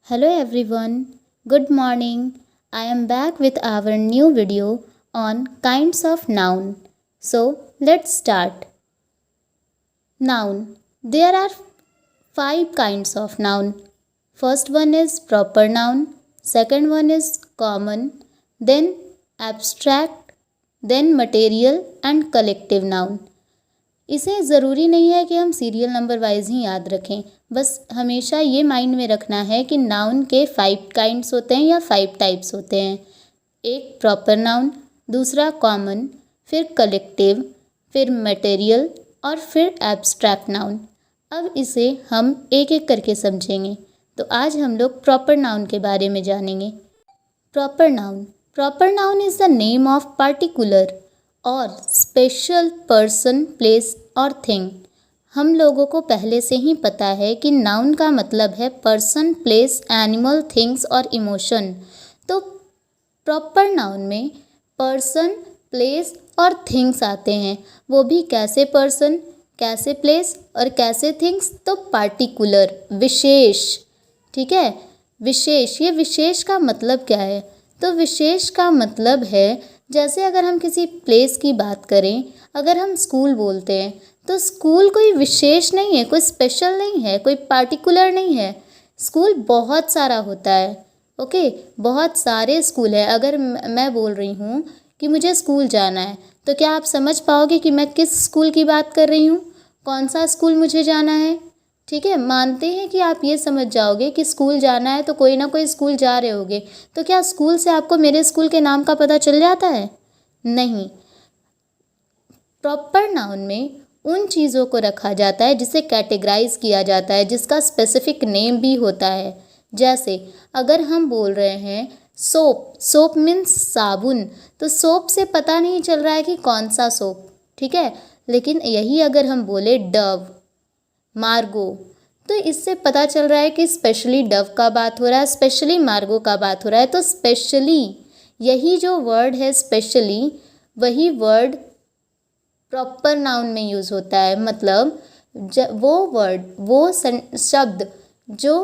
Hello everyone, good morning. I am back with our new video on kinds of noun. So let's start. Noun. There are 5 kinds of noun. First one is proper noun, second one is common, then abstract, then material and collective noun. इसे ज़रूरी नहीं है कि हम serial number wise ही याद रखें, बस हमेशा ये माइंड में रखना है कि नाउन के 5 काइंड्स होते हैं या 5 टाइप्स होते हैं। एक प्रॉपर नाउन, दूसरा कॉमन, फिर कलेक्टिव, फिर मटेरियल और फिर एब्स्ट्रैक्ट नाउन। अब इसे हम एक एक करके समझेंगे। तो आज हम लोग प्रॉपर नाउन के बारे में जानेंगे। Proper noun is the name of particular और स्पेशल पर्सन, प्लेस और थिंग। हम लोगों को पहले से ही पता है कि नाउन का मतलब है पर्सन, प्लेस, एनिमल, थिंग्स और इमोशन। तो प्रॉपर नाउन में पर्सन, प्लेस और थिंग्स आते हैं। वो भी कैसे पर्सन, कैसे प्लेस और कैसे थिंग्स? तो पार्टिकुलर, विशेष। ठीक है, विशेष। ये विशेष का मतलब क्या है? तो विशेष का मतलब है, जैसे अगर हम किसी प्लेस की बात करें, अगर हम स्कूल बोलते हैं तो स्कूल कोई विशेष नहीं है, कोई स्पेशल नहीं है, कोई पार्टिकुलर नहीं है। स्कूल बहुत सारा होता है। ओके, बहुत सारे स्कूल है। अगर मैं बोल रही हूँ कि मुझे स्कूल जाना है, तो क्या आप समझ पाओगे कि मैं किस स्कूल की बात कर रही हूँ, कौन सा स्कूल मुझे जाना है? ठीक है, मानते हैं कि आप ये समझ जाओगे कि स्कूल जाना है तो कोई ना कोई स्कूल जा रहे होगे। तो क्या स्कूल से आपको मेरे स्कूल के नाम का पता चल जाता है? नहीं। प्रॉपर नाउन में उन चीज़ों को रखा जाता है जिसे कैटेगराइज किया जाता है, जिसका स्पेसिफिक नेम भी होता है। जैसे अगर हम बोल रहे हैं सोप, सोप मीन्स साबुन, तो सोप से पता नहीं चल रहा है कि कौन सा सोप। ठीक है, लेकिन यही अगर हम बोले डव, मार्गो, तो इससे पता चल रहा है कि स्पेशली डव का बात हो रहा है, स्पेशली मार्गो का बात हो रहा है। तो स्पेशली, यही जो वर्ड है स्पेशली, वही वर्ड प्रॉपर नाउन में यूज़ होता है। मतलब वो वर्ड, वो शब्द जो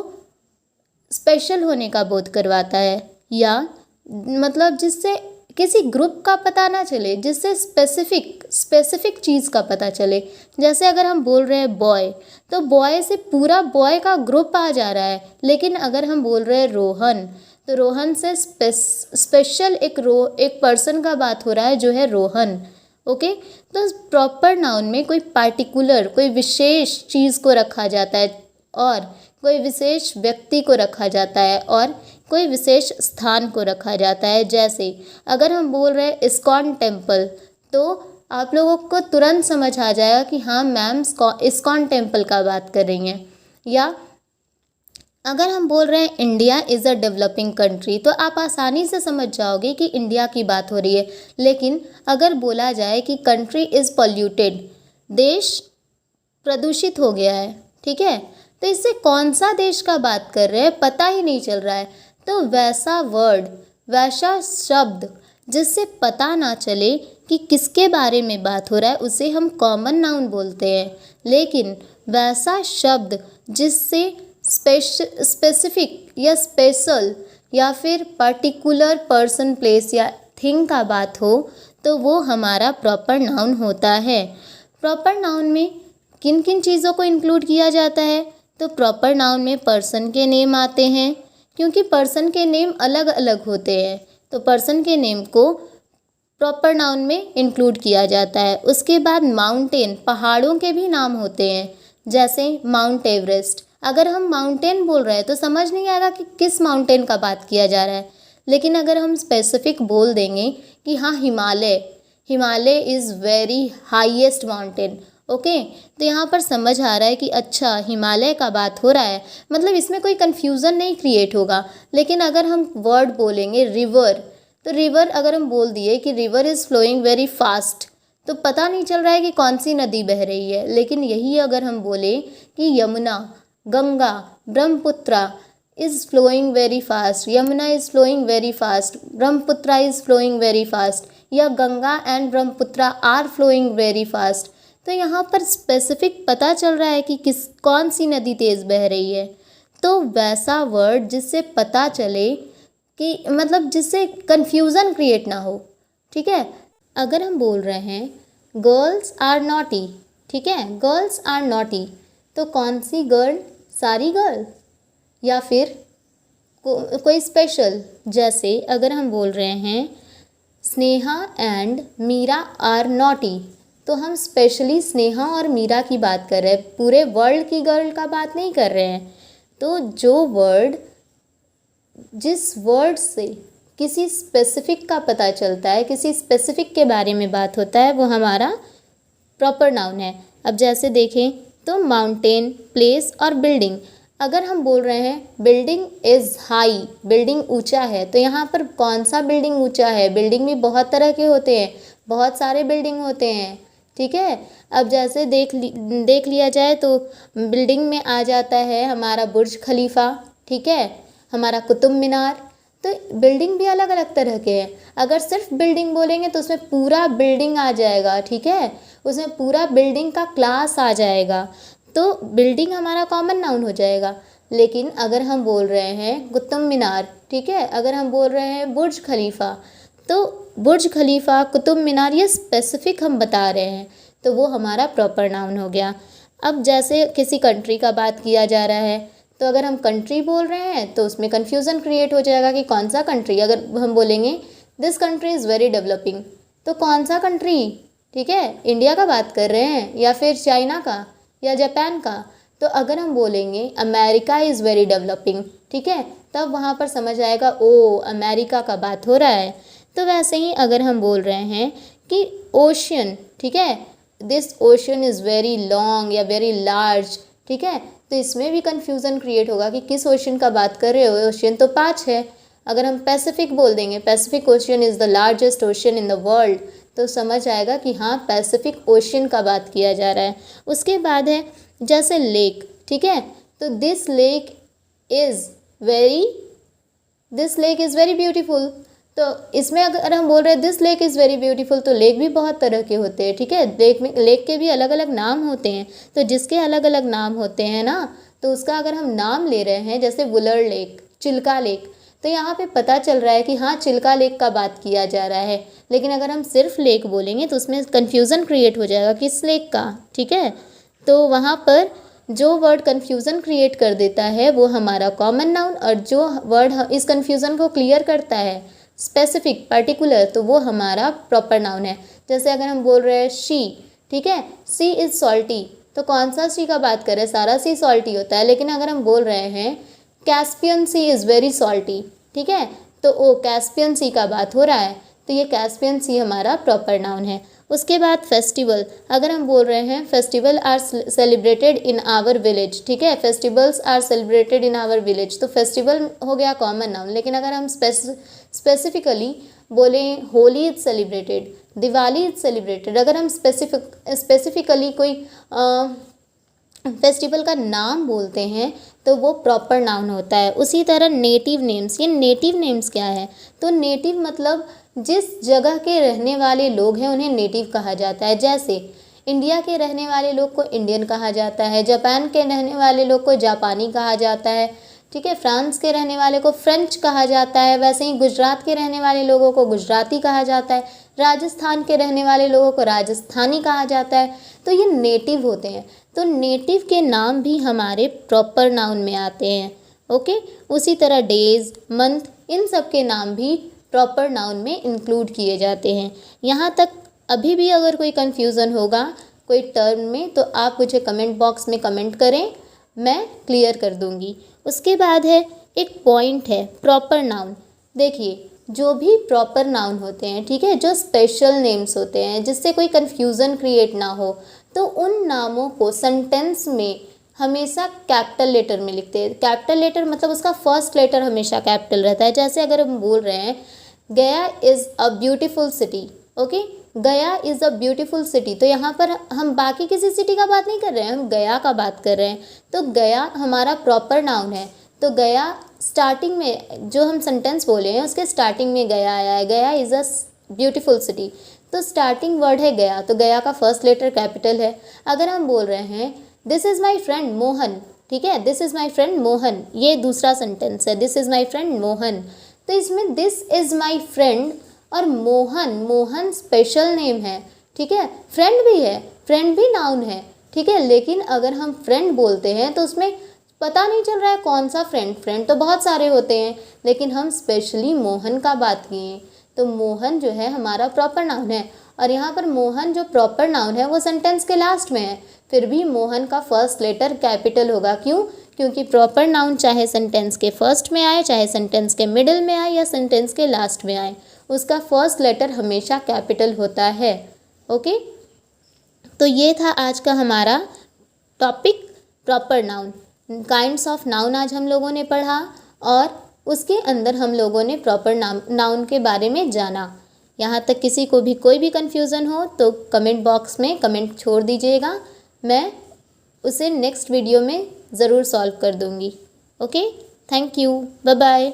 स्पेशल होने का बोध करवाता है, या मतलब जिससे किसी ग्रुप का पता ना चले, जिससे स्पेसिफिक चीज़ का पता चले। जैसे अगर हम बोल रहे हैं बॉय, तो बॉय से पूरा बॉय का ग्रुप आ जा रहा है। लेकिन अगर हम बोल रहे हैं रोहन, तो रोहन से स्पेशल एक पर्सन का बात हो रहा है जो है रोहन। ओके, तो प्रॉपर नाउन में कोई पार्टिकुलर, कोई विशेष चीज़ को रखा जाता है, और कोई विशेष व्यक्ति को रखा जाता है, और कोई विशेष स्थान को रखा जाता है। जैसे अगर हम बोल रहे हैं इस्कॉन टेम्पल, तो आप लोगों को तुरंत समझ आ जाएगा कि हाँ मैम इस्कॉन टेम्पल का बात कर रही हैं। या अगर हम बोल रहे हैं India is a developing country, तो आप आसानी से समझ जाओगे कि इंडिया की बात हो रही है। लेकिन अगर बोला जाए कि कंट्री इज़ पॉल्यूटेड, देश प्रदूषित हो गया है, ठीक है, तो इससे कौन सा देश का बात कर रहे हैं पता ही नहीं चल रहा है। तो वैसा वर्ड, वैसा शब्द जिससे पता ना चले कि किसके बारे में बात हो रहा है, उसे हम कॉमन नाउन बोलते हैं। लेकिन वैसा शब्द जिससे स्पेसिफिक या स्पेशल या फिर पर्टिकुलर पर्सन, प्लेस या थिंग का बात हो, तो वो हमारा प्रॉपर नाउन होता है। प्रॉपर नाउन में किन किन चीज़ों को इंक्लूड किया जाता है? तो प्रॉपर नाउन में पर्सन के नेम आते हैं, क्योंकि पर्सन के नेम अलग अलग होते हैं, तो पर्सन के नेम को प्रॉपर नाउन में इंक्लूड किया जाता है। उसके बाद माउंटेन, पहाड़ों के भी नाम होते हैं। जैसे माउंट एवरेस्ट, अगर हम माउंटेन बोल रहे हैं तो समझ नहीं आएगा कि किस माउंटेन का बात किया जा रहा है। लेकिन अगर हम स्पेसिफिक बोल देंगे कि हाँ Himalaya is very highest mountain, okay, तो यहाँ पर समझ आ रहा है कि अच्छा हिमालय का बात हो रहा है, मतलब इसमें कोई कन्फ्यूज़न नहीं क्रिएट होगा। लेकिन अगर हम वर्ड बोलेंगे रिवर, तो रिवर अगर हम बोल दिए कि river is flowing very fast, तो पता नहीं चल रहा है कि कौन सी नदी बह रही है। लेकिन यही अगर हम बोले कि Yamuna, Ganga, Brahmaputra is flowing very fast, Yamuna is flowing very fast, Brahmaputra is flowing very fast, या Ganga and Brahmaputra are flowing very fast, तो यहाँ पर स्पेसिफिक पता चल रहा है कि कौन सी नदी तेज़ बह रही है। तो वैसा वर्ड जिससे पता चले कि मतलब जिससे कन्फ्यूज़न क्रिएट ना हो, ठीक है। अगर हम बोल रहे हैं गर्ल्स आर नॉटी, ठीक है, गर्ल्स आर नॉटी, तो कौन सी गर्ल? सारी गर्ल, या फिर कोई स्पेशल? जैसे अगर हम बोल रहे हैं Sneha and Meera are naughty, तो हम स्पेशली स्नेहा और मीरा की बात कर रहे हैं, पूरे वर्ल्ड की गर्ल का बात नहीं कर रहे हैं। तो जो वर्ड, जिस वर्ड से किसी स्पेसिफिक का पता चलता है, किसी स्पेसिफिक के बारे में बात होता है, वो हमारा प्रॉपर नाउन है। अब जैसे देखें तो माउंटेन, प्लेस और बिल्डिंग। अगर हम बोल रहे हैं बिल्डिंग इज़ हाई, बिल्डिंग ऊंचा है, तो यहाँ पर कौन सा बिल्डिंग ऊंचा है? बिल्डिंग भी बहुत तरह के होते हैं, बहुत सारे बिल्डिंग होते हैं, ठीक है। अब जैसे देख लिया जाए तो बिल्डिंग में आ जाता है हमारा बुर्ज खलीफा, ठीक है, हमारा कुतुब मीनार। तो बिल्डिंग भी अलग अलग तरह के हैं। अगर सिर्फ बिल्डिंग बोलेंगे तो उसमें पूरा बिल्डिंग आ जाएगा, ठीक है, उसमें पूरा बिल्डिंग का क्लास आ जाएगा, तो बिल्डिंग हमारा कॉमन नाउन हो जाएगा। लेकिन अगर हम बोल रहे हैं कुतुब मीनार, ठीक है, अगर हम बोल रहे हैं बुर्ज खलीफा, तो बुर्ज खलीफा, कुतुब मीनार, ये स्पेसिफिक हम बता रहे हैं, तो वो हमारा प्रॉपर नाउन हो गया। अब जैसे किसी कंट्री का बात किया जा रहा है, तो अगर हम कंट्री बोल रहे हैं तो उसमें कन्फ्यूज़न क्रिएट हो जाएगा कि कौन सा कंट्री। अगर हम बोलेंगे this country is very developing, तो कौन सा कंट्री? ठीक है, इंडिया का बात कर रहे हैं या फिर चाइना का या जापान का? तो अगर हम बोलेंगे अमेरिका इज़ वेरी डेवलपिंग, ठीक है, तब वहाँ पर समझ आएगा ओ अमेरिका का बात हो रहा है। तो वैसे ही अगर हम बोल रहे हैं कि ओशियन, ठीक है, this ocean is very long या वेरी लार्ज, ठीक है, तो इसमें भी कन्फ्यूज़न क्रिएट होगा कि किस ओशियन का बात कर रहे हो। ओशियन तो 5 है। अगर हम पैसिफिक बोल देंगे Pacific ocean is the largest ocean in the world, तो समझ आएगा कि हाँ पैसिफिक ओशियन का बात किया जा रहा है। उसके बाद है जैसे लेक, ठीक है, तो this lake is very beautiful. तो इसमें अगर हम बोल रहे हैं this lake is very beautiful, तो लेक भी बहुत तरह के होते हैं, ठीक है, लेक के भी अलग अलग नाम होते हैं। तो जिसके अलग अलग नाम होते हैं ना, तो उसका अगर हम नाम ले रहे हैं जैसे वुलर लेक, चिल्का लेक, तो यहाँ पे पता चल रहा है कि हाँ चिल्का लेक का बात किया जा रहा है। लेकिन अगर हम सिर्फ लेक बोलेंगे तो उसमें कन्फ्यूज़न क्रिएट हो जाएगा किस लेक का, ठीक है। तो वहाँ पर जो वर्ड कन्फ्यूज़न क्रिएट कर देता है वो हमारा कॉमन नाउन, और जो वर्ड इस कन्फ्यूज़न को क्लियर करता है स्पेसिफिक, पर्टिकुलर, तो वो हमारा प्रॉपर नाउन है। जैसे अगर हम बोल रहे हैं शी, ठीक है, सी इज़ सॉल्टी, तो कौन सा सी का बात कर रहे हैं? सारा सी सॉल्टी होता है। लेकिन अगर हम बोल रहे हैं Caspian Sea is very salty, ठीक है, तो ओ कैस्पियन सी का बात हो रहा है, तो ये कैस्पियन सी हमारा प्रॉपर नाउन है। उसके बाद फेस्टिवल, अगर हम बोल रहे हैं festival are celebrated in our village, ठीक है, festivals are celebrated in our village, तो फेस्टिवल हो गया कॉमन नाउन। लेकिन अगर हम स्पेसिफिकली बोले Holi is celebrated, Diwali is celebrated, अगर हम स्पेसिफिकली कोई फेस्टिवल का नाम बोलते हैं तो वो प्रॉपर नाउन होता है। उसी तरह नेटिव नेम्स, ये नेटिव नेम्स क्या है? तो नेटिव मतलब जिस जगह के रहने वाले लोग हैं उन्हें नेटिव कहा जाता है। जैसे इंडिया के रहने वाले लोग को इंडियन कहा जाता है, जापान के रहने वाले लोग को जापानी कहा जाता है, ठीक है, फ्रांस के रहने वाले को फ्रेंच कहा जाता है, वैसे ही गुजरात के रहने वाले लोगों को गुजराती कहा जाता है, राजस्थान के रहने वाले लोगों को राजस्थानी कहा जाता है। तो ये नेटिव होते हैं। तो नेटिव के नाम भी हमारे प्रॉपर नाउन में आते हैं, ओके। उसी तरह डेज, मंथ, इन सब के नाम भी प्रॉपर नाउन में इंक्लूड किए जाते हैं। यहाँ तक अभी भी अगर कोई कन्फ्यूज़न होगा कोई टर्म में तो आप मुझे कमेंट बॉक्स में कमेंट करें, मैं क्लियर कर दूँगी। उसके बाद है एक पॉइंट है प्रॉपर नाउन। देखिए जो भी प्रॉपर नाउन होते हैं, ठीक है, जो स्पेशल नेम्स होते हैं जिससे कोई कन्फ्यूज़न क्रिएट ना हो, तो उन नामों को सेंटेंस में हमेशा कैपिटल लेटर में लिखते हैं। कैपिटल लेटर मतलब उसका फर्स्ट लेटर हमेशा कैपिटल रहता है। जैसे अगर हम बोल रहे हैं गया is a beautiful city, okay, गया इज़ अ ब्यूटीफुल सिटी, तो यहाँ पर हम बाकी किसी सिटी का बात नहीं कर रहे हैं, हम गया का बात कर रहे हैं। तो गया हमारा प्रॉपर नाउन है। तो गया स्टार्टिंग में जो हम सेंटेंस बोले हैं उसके स्टार्टिंग में गया आया है, गया इज़ अ ब्यूटीफुल सिटी, तो स्टार्टिंग वर्ड है गया, तो गया का फर्स्ट लेटर कैपिटल है। अगर हम बोल रहे हैं this is my friend Mohan, ठीक है। This is my friend Mohan, ये दूसरा सेंटेंस है, this is my friend Mohan. तो इसमें दिस इज़ माई फ्रेंड और मोहन, मोहन स्पेशल नेम है, ठीक है। फ्रेंड भी है, फ्रेंड भी नाउन है, ठीक है। लेकिन अगर हम फ्रेंड बोलते हैं तो उसमें पता नहीं चल रहा है कौन सा फ्रेंड, फ्रेंड तो बहुत सारे होते हैं, लेकिन हम स्पेशली मोहन का बात किए तो मोहन जो है हमारा प्रॉपर नाउन है। और यहाँ पर मोहन जो प्रॉपर नाउन है वो सेंटेंस के लास्ट में है, फिर भी मोहन का फर्स्ट लेटर कैपिटल होगा। क्यों? क्योंकि प्रॉपर नाउन चाहे सेंटेंस के फर्स्ट में आए, चाहे सेंटेंस के मिडिल में आए या सेंटेंस के लास्ट में आए, उसका फर्स्ट लेटर हमेशा कैपिटल होता है। ओके, तो ये था आज का हमारा topic proper noun. Kinds of noun आज हम लोगों ने पढ़ा और उसके अंदर हम लोगों ने प्रॉपर नाउन के बारे में जाना। यहाँ तक किसी को भी कोई भी कन्फ्यूज़न हो तो कमेंट बॉक्स में कमेंट छोड़ दीजिएगा, मैं उसे नेक्स्ट वीडियो में ज़रूर सॉल्व कर दूँगी। Okay, thank you, bye bye.